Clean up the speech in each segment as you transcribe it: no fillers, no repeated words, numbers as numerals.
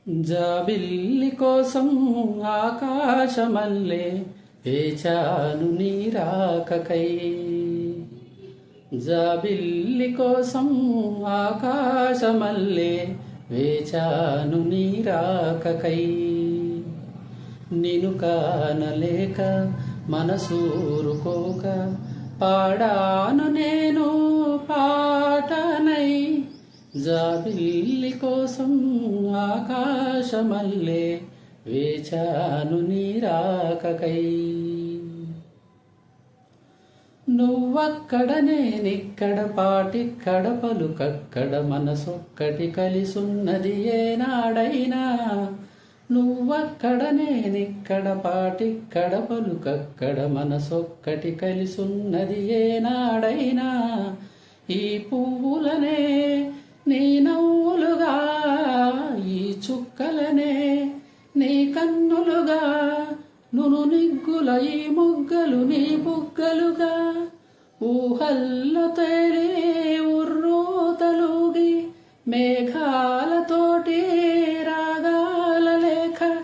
జాబిల్లి కోసం ఆకాశమల్లే వేచాను నీ రాకకై. జాబిల్లి కోసం ఆకాశమల్లే వేచాను నీ రాకకై. నిను కానలేక మనసూరుకోక పాడాను నేను పాటనై. జాబిల్లి కోసం ఆకాశమల్లే వేచాను నీ రాకకై. నువ్వక్కడ నేనిక్కడ పాటిక్కడ పలుకక్కడ మనసొక్కటి కలిసున్నది ఏనాడైనా. నువ్వక్కడ నేనిక్కడ పాటిక్కడ పలుకక్కడ మనసొక్కటి కలిసున్నది ఏనాడైనా. ఈ పువ్వులనే నీ నవ్వులుగా, ఈ చుక్కలనే నీ కన్నులుగా, నును నిగ్గుల ఈ మొగ్గలు నీ బుగ్గలుగా. ఊహల్లో తేలి ఉర్రూతలుగి మేఘాలతోటి రాగాల లేఖ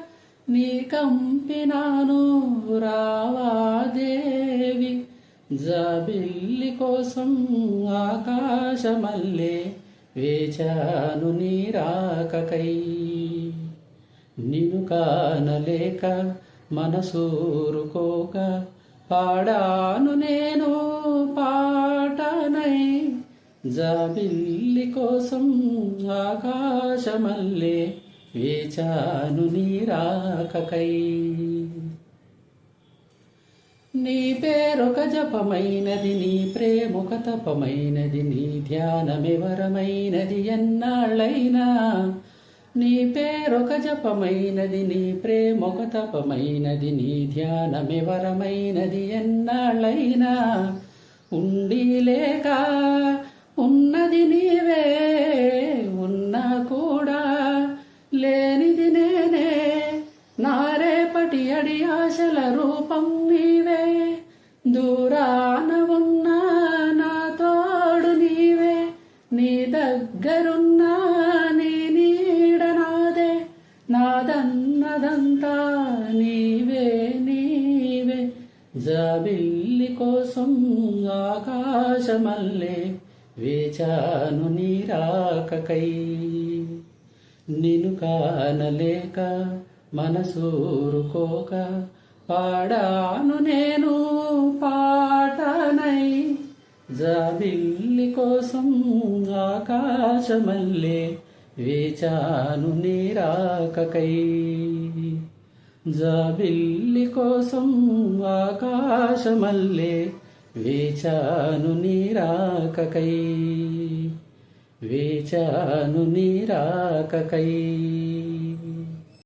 నీ కంపినాను రావాదేవి. జాబిల్లి కోసం ఆకాశమల్లే వేచాను నీ రాకకై. నిను కానలేక మనసూరుకోక పాడాను నేను పాటనై. జాబిల్లి కోసం ఆకాశమల్లే వేచాను నీ రాకకై. నీ పేరొక జపమైనది, నీ ప్రేమొక తపమైనది, నీ ధ్యానమెవరమైనది ఎన్నాళ్ళైనా. నీ పేరొక జపమైనది, నీ ప్రేమొక తపమైనది, నీ ధ్యానమెవరమైనది ఎన్నాళ్ళైనా. ఉండి లేక ఉన్నది నీవే, ఉన్నా కూడా లేనిది నేనే. నారేపటి అడి ఆశల రూపం నీవే, దూరాన ఉన్నా నా తోడు నీవే. నీ దగ్గరున్నా నీ నీడ నాదే, నాదన్నదంతా నీవే నీవే. జాబిల్లి కోసం ఆకాశమల్లే వేచాను నీ రాకకై. నిను కానలేక మనసూరుకోక పాడాను నేను పాటనై. జాబిల్లి కోసం ఆకాశమల్లే వేచాను నీ రాకకై. జాబిల్లి కోసం ఆకాశమల్లే వేచాను నీ రాకకై. వేచాను నీ రాకకై.